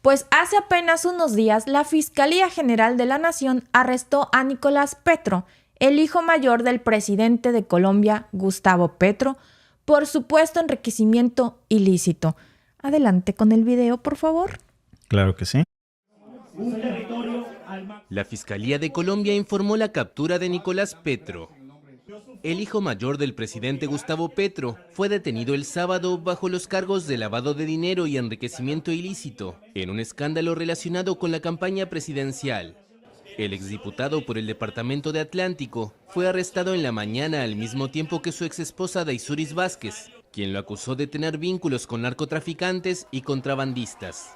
Pues hace apenas unos días, la Fiscalía General de la Nación arrestó a Nicolás Petro, el hijo mayor del presidente de Colombia, Gustavo Petro, por supuesto enriquecimiento ilícito. Adelante con el video, por favor. Claro que sí. La Fiscalía de Colombia informó la captura de Nicolás Petro. El hijo mayor del presidente Gustavo Petro fue detenido el sábado bajo los cargos de lavado de dinero y enriquecimiento ilícito en un escándalo relacionado con la campaña presidencial. El exdiputado por el departamento de Atlántico fue arrestado en la mañana al mismo tiempo que su exesposa Daysuris Vázquez, quien lo acusó de tener vínculos con narcotraficantes y contrabandistas.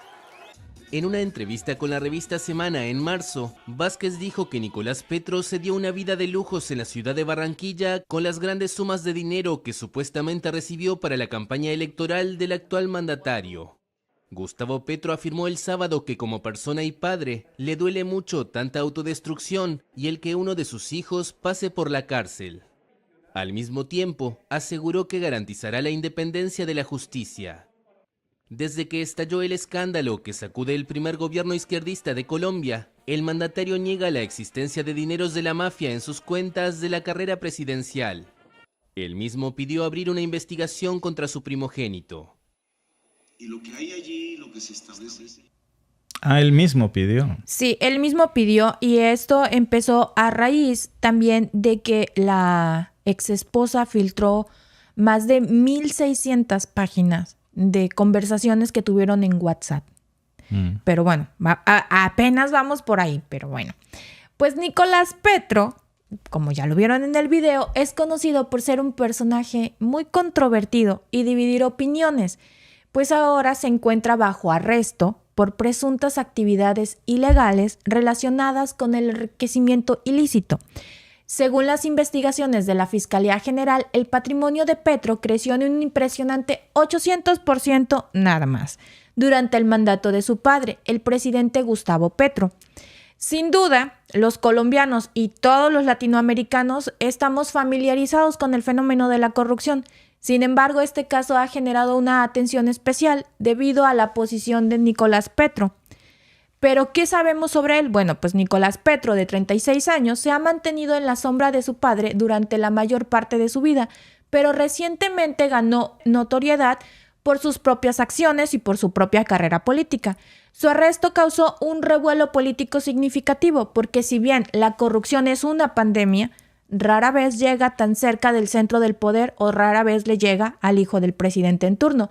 En una entrevista con la revista Semana en marzo, Vázquez dijo que Nicolás Petro se dio una vida de lujos en la ciudad de Barranquilla con las grandes sumas de dinero que supuestamente recibió para la campaña electoral del actual mandatario. Gustavo Petro afirmó el sábado que como persona y padre le duele mucho tanta autodestrucción y el que uno de sus hijos pase por la cárcel. Al mismo tiempo, aseguró que garantizará la independencia de la justicia. Desde que estalló el escándalo que sacude el primer gobierno izquierdista de Colombia, el mandatario niega la existencia de dineros de la mafia en sus cuentas de la carrera presidencial. Él mismo pidió abrir una investigación contra su primogénito. Y lo que hay allí, lo que se establece es... Él mismo pidió. Sí, él mismo pidió, y esto empezó a raíz también de que la exesposa filtró más de 1,600 páginas de conversaciones que tuvieron en WhatsApp. Pero bueno, apenas vamos por ahí, pero bueno. Pues Nicolás Petro, como ya lo vieron en el video, es conocido por ser un personaje muy controvertido y dividir opiniones, pues ahora se encuentra bajo arresto por presuntas actividades ilegales relacionadas con el enriquecimiento ilícito. Según las investigaciones de la Fiscalía General, el patrimonio de Petro creció en un impresionante 800% nada más durante el mandato de su padre, el presidente Gustavo Petro. Sin duda, los colombianos y todos los latinoamericanos estamos familiarizados con el fenómeno de la corrupción. Sin embargo, este caso ha generado una atención especial debido a la posición de Nicolás Petro. ¿Pero qué sabemos sobre él? Bueno, pues Nicolás Petro, de 36 años, se ha mantenido en la sombra de su padre durante la mayor parte de su vida, pero recientemente ganó notoriedad por sus propias acciones y por su propia carrera política. Su arresto causó un revuelo político significativo, porque si bien la corrupción es una pandemia, rara vez llega tan cerca del centro del poder o rara vez le llega al hijo del presidente en turno.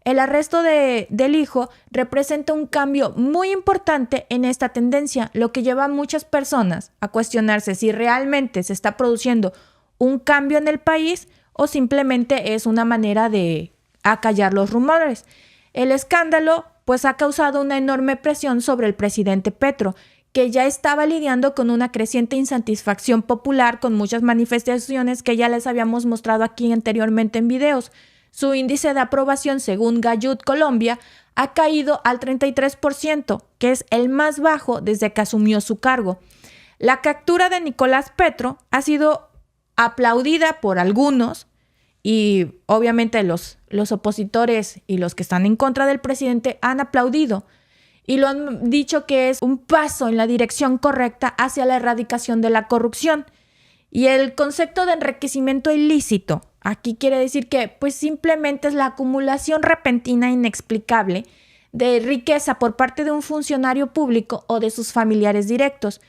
El arresto del hijo representa un cambio muy importante en esta tendencia, lo que lleva a muchas personas a cuestionarse si realmente se está produciendo un cambio en el país o simplemente es una manera de acallar los rumores. El escándalo pues ha causado una enorme presión sobre el presidente Petro, que ya estaba lidiando con una creciente insatisfacción popular con muchas manifestaciones que ya les habíamos mostrado aquí anteriormente en videos. Su índice de aprobación, según Gallup Colombia, ha caído al 33%, que es el más bajo desde que asumió su cargo. La captura de Nicolás Petro ha sido aplaudida por algunos y obviamente los opositores y los que están en contra del presidente han aplaudido y lo han dicho que es un paso en la dirección correcta hacia la erradicación de la corrupción. Y el concepto de enriquecimiento ilícito aquí quiere decir que pues simplemente es la acumulación repentina e inexplicable de riqueza por parte de un funcionario público o de sus familiares directos.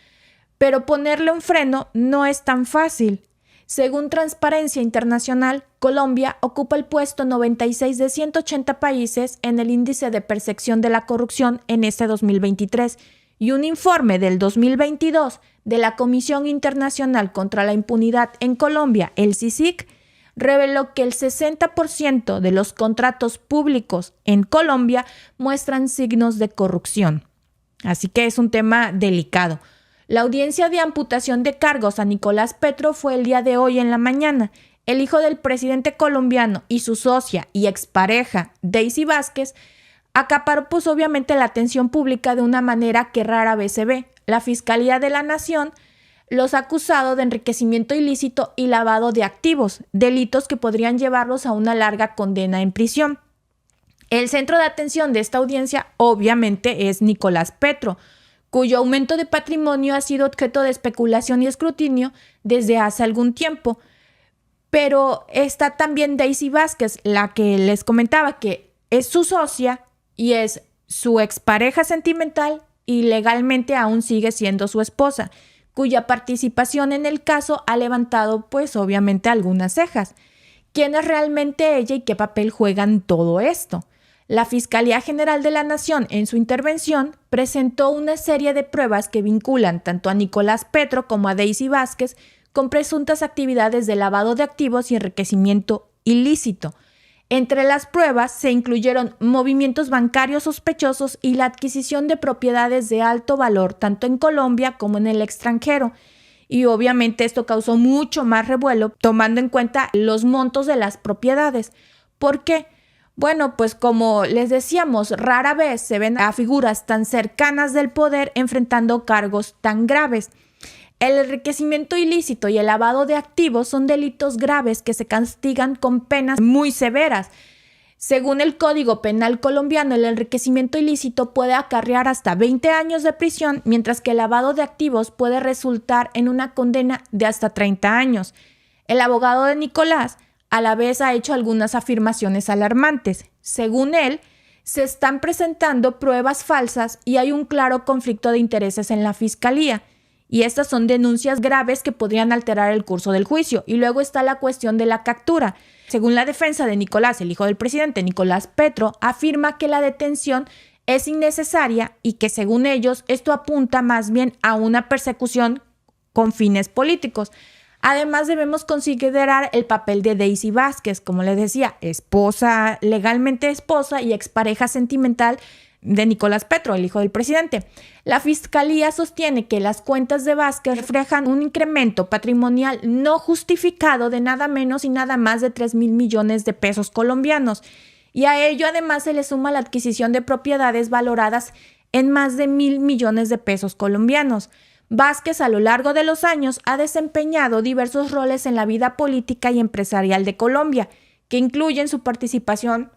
Pero ponerle un freno no es tan fácil. Según Transparencia Internacional, Colombia ocupa el puesto 96 de 180 países en el índice de percepción de la corrupción en este 2023, y un informe del 2022 de la Comisión Internacional contra la Impunidad en Colombia, el CICIG, reveló que el 60% de los contratos públicos en Colombia muestran signos de corrupción. Así que es un tema delicado. La audiencia de amputación de cargos a Nicolás Petro fue el día de hoy en la mañana. El hijo del presidente colombiano y su socia y expareja, Daisy Vázquez, acaparó pues obviamente la atención pública de una manera que rara vez se ve. La Fiscalía de la Nación los ha acusado de enriquecimiento ilícito y lavado de activos, delitos que podrían llevarlos a una larga condena en prisión. El centro de atención de esta audiencia obviamente es Nicolás Petro, cuyo aumento de patrimonio ha sido objeto de especulación y escrutinio desde hace algún tiempo. Pero está también Daisy Vázquez, la que les comentaba que es su socia y es su expareja sentimental y legalmente aún sigue siendo su esposa, cuya participación en el caso ha levantado pues obviamente algunas cejas. ¿Quién es realmente ella y qué papel juega en todo esto? La Fiscalía General de la Nación, en su intervención, presentó una serie de pruebas que vinculan tanto a Nicolás Petro como a Daisy Vázquez con presuntas actividades de lavado de activos y enriquecimiento ilícito. Entre las pruebas se incluyeron movimientos bancarios sospechosos y la adquisición de propiedades de alto valor tanto en Colombia como en el extranjero. Y obviamente esto causó mucho más revuelo tomando en cuenta los montos de las propiedades. ¿Por qué? Bueno, pues como les decíamos, rara vez se ven a figuras tan cercanas del poder enfrentando cargos tan graves. El enriquecimiento ilícito y el lavado de activos son delitos graves que se castigan con penas muy severas. Según el Código Penal colombiano, el enriquecimiento ilícito puede acarrear hasta 20 años de prisión, mientras que el lavado de activos puede resultar en una condena de hasta 30 años. El abogado de Nicolás a la vez ha hecho algunas afirmaciones alarmantes. Según él, se están presentando pruebas falsas y hay un claro conflicto de intereses en la fiscalía. Y estas son denuncias graves que podrían alterar el curso del juicio. Y luego está la cuestión de la captura. Según la defensa de Nicolás, el hijo del presidente, Nicolás Petro, afirma que la detención es innecesaria y que según ellos esto apunta más bien a una persecución con fines políticos. Además, debemos considerar el papel de Daisy Vázquez, como les decía, esposa, legalmente esposa y expareja sentimental de Nicolás Petro, el hijo del presidente. La fiscalía sostiene que las cuentas de Vázquez reflejan un incremento patrimonial no justificado de nada menos y nada más de 3,000 millones de pesos colombianos. Y a ello además se le suma la adquisición de propiedades valoradas en más de 1,000 millones de pesos colombianos. Vázquez a lo largo de los años ha desempeñado diversos roles en la vida política y empresarial de Colombia, que incluyen su participación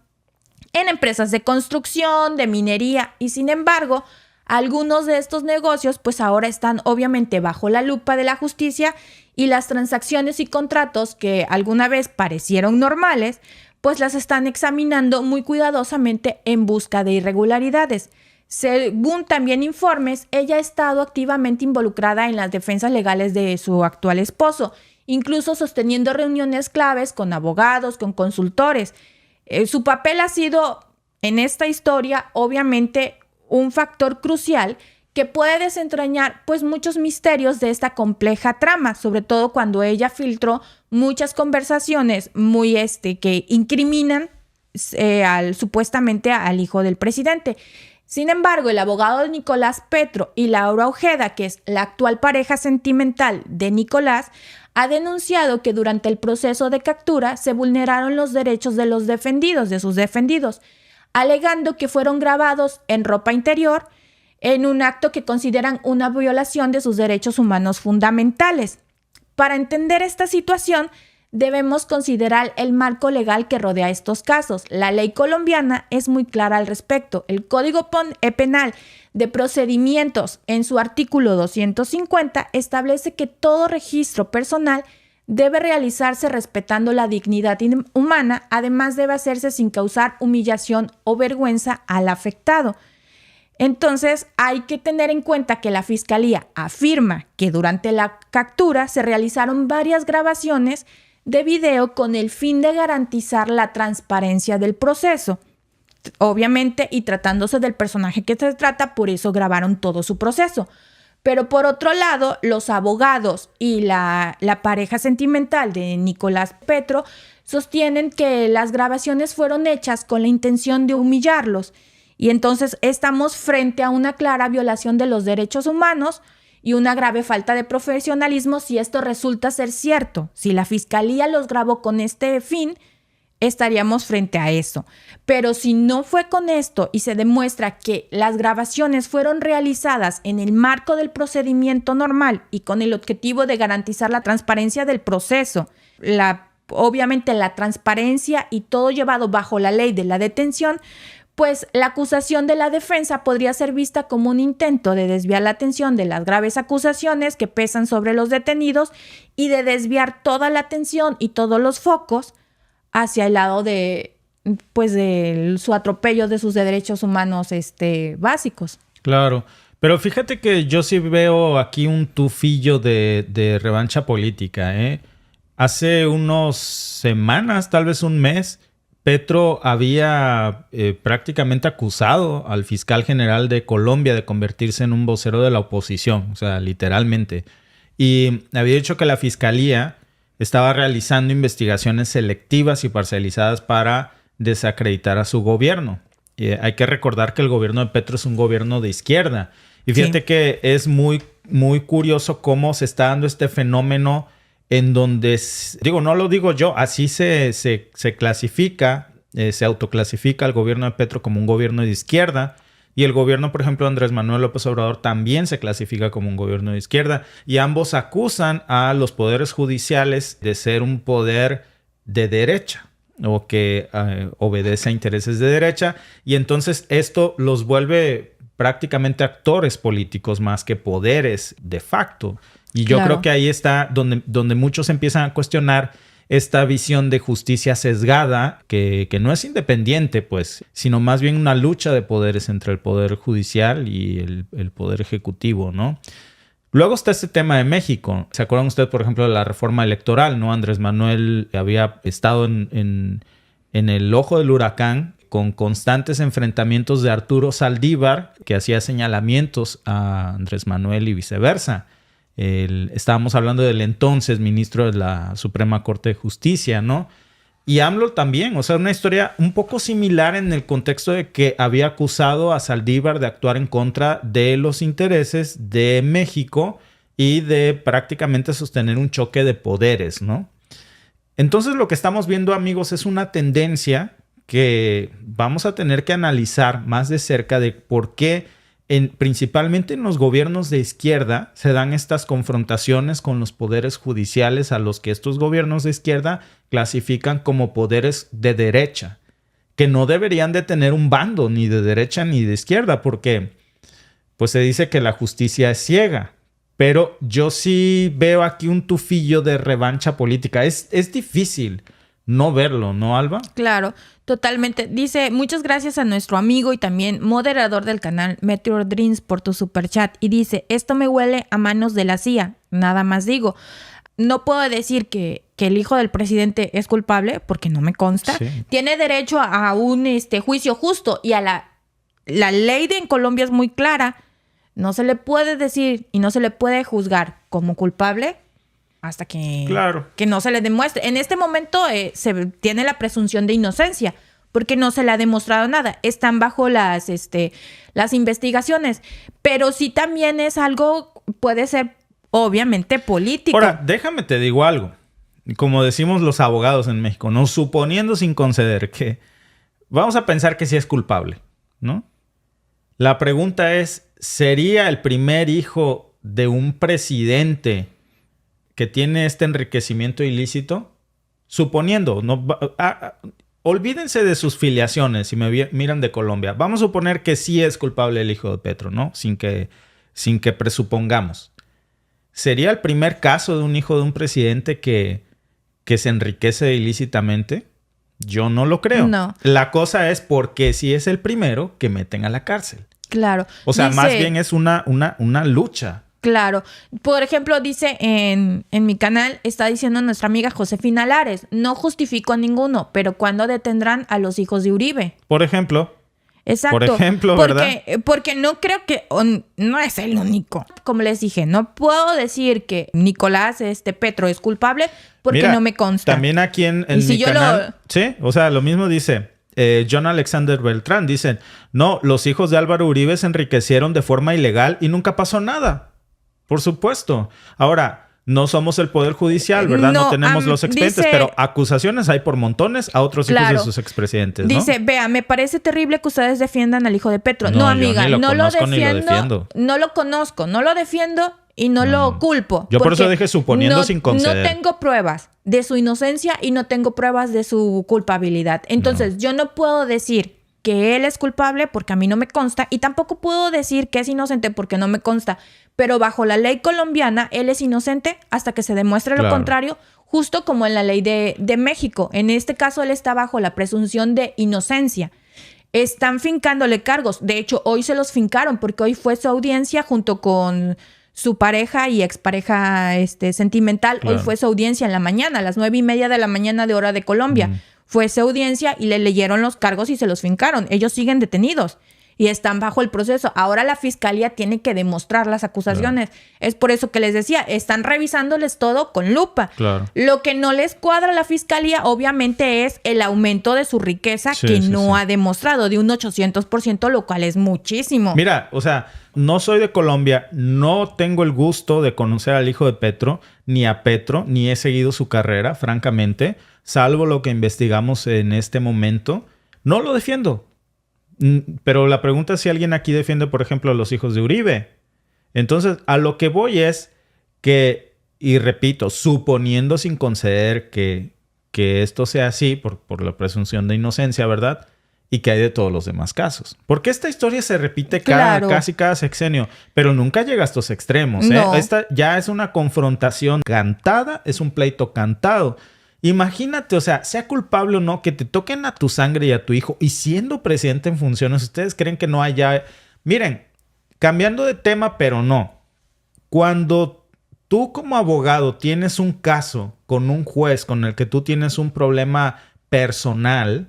en empresas de construcción, de minería y sin embargo, algunos de estos negocios pues ahora están obviamente bajo la lupa de la justicia y las transacciones y contratos que alguna vez parecieron normales, pues las están examinando muy cuidadosamente en busca de irregularidades. Según también informes, ella ha estado activamente involucrada en las defensas legales de su actual esposo, incluso sosteniendo reuniones claves con abogados, con consultores. Su papel ha sido en esta historia, obviamente, un factor crucial que puede desentrañar pues muchos misterios de esta compleja trama, sobre todo cuando ella filtró muchas conversaciones muy que incriminan supuestamente al hijo del presidente. Sin embargo, el abogado de Nicolás Petro y Laura Ojeda, que es la actual pareja sentimental de Nicolás, ha denunciado que durante el proceso de captura se vulneraron los derechos de los defendidos, de sus defendidos, alegando que fueron grabados en ropa interior en un acto que consideran una violación de sus derechos humanos fundamentales. Para entender esta situación, debemos considerar el marco legal que rodea estos casos. La ley colombiana es muy clara al respecto. El Código Penal de Procedimientos, en su artículo 250, establece que todo registro personal debe realizarse respetando la dignidad humana, además debe hacerse sin causar humillación o vergüenza al afectado. Entonces, hay que tener en cuenta que la Fiscalía afirma que durante la captura se realizaron varias grabaciones de video con el fin de garantizar la transparencia del proceso. Obviamente, y tratándose del personaje que se trata, por eso grabaron todo su proceso. Pero por otro lado, los abogados y la pareja sentimental de Nicolás Petro sostienen que las grabaciones fueron hechas con la intención de humillarlos. Y entonces estamos frente a una clara violación de los derechos humanos y una grave falta de profesionalismo si esto resulta ser cierto. Si la fiscalía los grabó con este fin, estaríamos frente a eso. Pero si no fue con esto y se demuestra que las grabaciones fueron realizadas en el marco del procedimiento normal y con el objetivo de garantizar la transparencia del proceso, la obviamente la transparencia y todo llevado bajo la ley de la detención, pues la acusación de la defensa podría ser vista como un intento de desviar la atención de las graves acusaciones que pesan sobre los detenidos y de desviar toda la atención y todos los focos hacia el lado de su atropello de sus derechos humanos básicos. Claro, pero fíjate que yo sí veo aquí un tufillo de revancha política, ¿eh? Hace unas semanas, tal vez un mes, Petro había prácticamente acusado al fiscal general de Colombia de convertirse en un vocero de la oposición, o sea, literalmente. Y había dicho que la fiscalía estaba realizando investigaciones selectivas y parcializadas para desacreditar a su gobierno. Hay que recordar que el gobierno de Petro es un gobierno de izquierda. Y fíjate que es muy, muy curioso cómo se está dando este fenómeno en donde, no lo digo yo, así se clasifica, se autoclasifica el gobierno de Petro como un gobierno de izquierda. Y el gobierno, por ejemplo, de Andrés Manuel López Obrador también se clasifica como un gobierno de izquierda. Y ambos acusan a los poderes judiciales de ser un poder de derecha o que obedece a intereses de derecha. Y entonces esto los vuelve prácticamente actores políticos más que poderes de facto. Y yo creo que ahí está donde muchos empiezan a cuestionar esta visión de justicia sesgada que no es independiente, pues, sino más bien una lucha de poderes entre el poder judicial y el poder ejecutivo, ¿no? Luego está este tema de México. ¿Se acuerdan ustedes, por ejemplo, de la reforma electoral, ¿no? Andrés Manuel había estado en el ojo del huracán con constantes enfrentamientos de Arturo Saldívar, que hacía señalamientos a Andrés Manuel y viceversa. Estábamos hablando del entonces ministro de la Suprema Corte de Justicia, ¿no? Y AMLO también, o sea, una historia un poco similar en el contexto de que había acusado a Saldívar de actuar en contra de los intereses de México y de prácticamente sostener un choque de poderes, ¿no? Entonces lo que estamos viendo, amigos, es una tendencia que vamos a tener que analizar más de cerca de por qué principalmente en los gobiernos de izquierda se dan estas confrontaciones con los poderes judiciales a los que estos gobiernos de izquierda clasifican como poderes de derecha, que no deberían de tener un bando ni de derecha ni de izquierda, porque pues se dice que la justicia es ciega. Pero yo sí veo aquí un tufillo de revancha política. Es difícil no verlo, ¿no, Alba? Claro, totalmente. Dice, muchas gracias a nuestro amigo y también moderador del canal Meteor Dreams por tu superchat. Y dice, esto me huele a manos de la CIA. Nada más digo. No puedo decir que el hijo del presidente es culpable, porque no me consta. Sí. Tiene derecho a un juicio justo. Y a la ley en Colombia es muy clara. No se le puede decir y no se le puede juzgar como culpable hasta que no se le demuestre. En este momento se tiene la presunción de inocencia porque no se le ha demostrado nada. Están bajo las investigaciones. Pero sí también es algo, puede ser obviamente político. Ahora, déjame te digo algo. Como decimos los abogados en México, no suponiendo sin conceder que vamos a pensar que sí es culpable, ¿no? La pregunta es, ¿sería el primer hijo de un presidente que tiene este enriquecimiento ilícito? Suponiendo, olvídense de sus filiaciones si me miran de Colombia. Vamos a suponer que sí es culpable el hijo de Petro, ¿no? Sin que presupongamos. ¿Sería el primer caso de un hijo de un presidente que se enriquece ilícitamente? Yo no lo creo. No. La cosa es porque si es el primero que meten a la cárcel. Claro. O sea, más bien es una lucha. Claro. Por ejemplo, dice en mi canal, está diciendo nuestra amiga Josefina Lares, no justifico a ninguno, pero ¿cuándo detendrán a los hijos de Uribe? Por ejemplo. Exacto. Por ejemplo, ¿verdad? Porque no creo que... no es el único. Como les dije, no puedo decir que Nicolás Petro es culpable porque mira, no me consta. También aquí en mi canal... Sí, o sea, lo mismo dice... John Alexander Beltrán, dicen, no, los hijos de Álvaro Uribe se enriquecieron de forma ilegal y nunca pasó nada. Por supuesto. Ahora, no somos el Poder Judicial, ¿verdad? No tenemos los expedientes, dice, pero acusaciones hay por montones a otros hijos de sus expresidentes, ¿no? Dice, vea, me parece terrible que ustedes defiendan al hijo de Petro. No, No, amiga, yo ni lo no lo conozco ni lo defiendo, defiendo. no lo conozco, no lo defiendo y no lo culpo. Yo por eso porque dije suponiendo sin conceder. No tengo pruebas de su inocencia y no tengo pruebas de su culpabilidad. Entonces, yo no puedo decir que él es culpable porque a mí no me consta y tampoco puedo decir que es inocente porque no me consta. Pero bajo la ley colombiana, él es inocente hasta que se demuestre lo contrario, justo como en la ley de México. En este caso, él está bajo la presunción de inocencia. Están fincándole cargos. De hecho, hoy se los fincaron porque hoy fue su audiencia junto con su pareja y expareja sentimental. Hoy fue su audiencia en la mañana, a las 9:30 de la mañana de hora de Colombia. Fue su audiencia y le leyeron los cargos y se los fincaron. Ellos siguen detenidos y están bajo el proceso. Ahora la fiscalía tiene que demostrar las acusaciones. Es por eso que les decía, están revisándoles todo con lupa. Lo que no les cuadra a la fiscalía, obviamente, es el aumento de su riqueza que no ha demostrado de un 800%, lo cual es muchísimo. Mira, o sea, no soy de Colombia, no tengo el gusto de conocer al hijo de Petro, ni a Petro, ni he seguido su carrera, francamente, salvo lo que investigamos en este momento. No lo defiendo. Pero la pregunta es si alguien aquí defiende, por ejemplo, a los hijos de Uribe. Entonces, a lo que voy es que, y repito, suponiendo sin conceder que esto sea así, por la presunción de inocencia, ¿verdad? Y que hay de todos los demás casos. Porque esta historia se repite casi cada sexenio, pero nunca llega a estos extremos. No. Esta ya es una confrontación cantada, es un pleito cantado. Imagínate, o sea, sea culpable o no, que te toquen a tu sangre y a tu hijo, y siendo presidente en funciones, ¿ustedes creen que no haya...? Miren, cambiando de tema, pero no. Cuando tú como abogado tienes un caso con un juez con el que tú tienes un problema personal,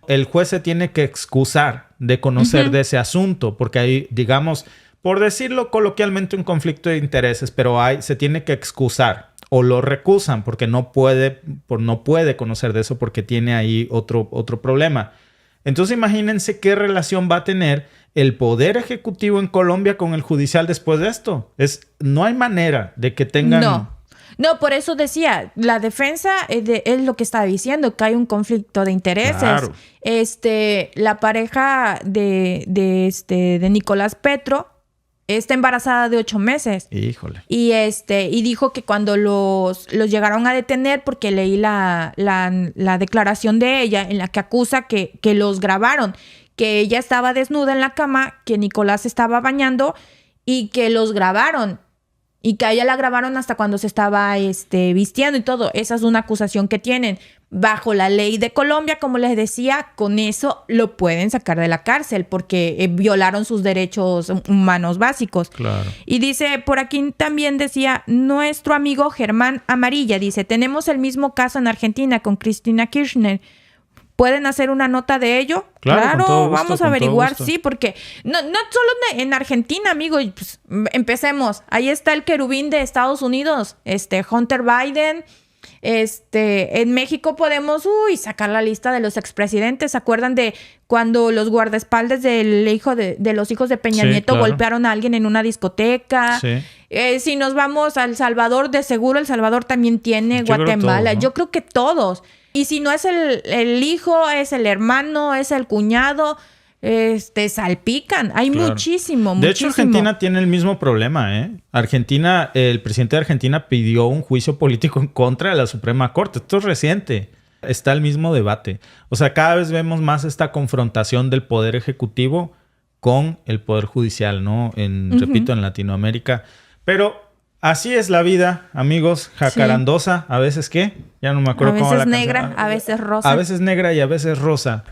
el juez se tiene que excusar de conocer de ese asunto, porque hay, digamos, por decirlo coloquialmente, un conflicto de intereses, pero se tiene que excusar. O lo recusan porque no puede conocer de eso porque tiene ahí otro problema. Entonces imagínense qué relación va a tener el Poder Ejecutivo en Colombia con el Judicial después de esto. No hay manera de que tengan... No, por eso decía, la defensa es lo que estaba diciendo, que hay un conflicto de intereses. Claro. La pareja de Nicolás Petro está embarazada de 8 meses. Híjole. Y dijo que cuando los llegaron a detener, porque leí la declaración de ella en la que acusa que los grabaron, que ella estaba desnuda en la cama, que Nicolás estaba bañando y que los grabaron. Y que a ella la grabaron hasta cuando se estaba vistiendo y todo. Esa es una acusación que tienen. Bajo la ley de Colombia, como les decía, con eso lo pueden sacar de la cárcel porque violaron sus derechos humanos básicos. Claro. Y dice, por aquí también decía, nuestro amigo Germán Amarilla, dice, tenemos el mismo caso en Argentina con Cristina Kirchner. ¿Pueden hacer una nota de ello? Claro, con todo gusto, vamos a averiguar, sí, porque no solo en Argentina, amigo, pues, empecemos. Ahí está el querubín de Estados Unidos, Hunter Biden. En México podemos sacar la lista de los expresidentes. ¿Se acuerdan de cuando los guardaespaldas de los hijos de Peña Nieto golpearon a alguien en una discoteca? Sí. Si nos vamos a El Salvador, de seguro El Salvador también tiene, Guatemala. Yo creo que todos. Y si no es el hijo, es el hermano, es el cuñado, salpican. Hay muchísimo. De hecho, Argentina tiene el mismo problema, ¿eh? El presidente de Argentina pidió un juicio político en contra de la Suprema Corte. Esto es reciente. Está el mismo debate. O sea, cada vez vemos más esta confrontación del Poder Ejecutivo con el Poder Judicial, ¿no? Repito, en Latinoamérica. Pero... así es la vida, amigos, jacarandosa. Sí. ¿A veces qué? Ya no me acuerdo cómo la canción. A veces negra, a veces rosa. A veces negra y a veces rosa.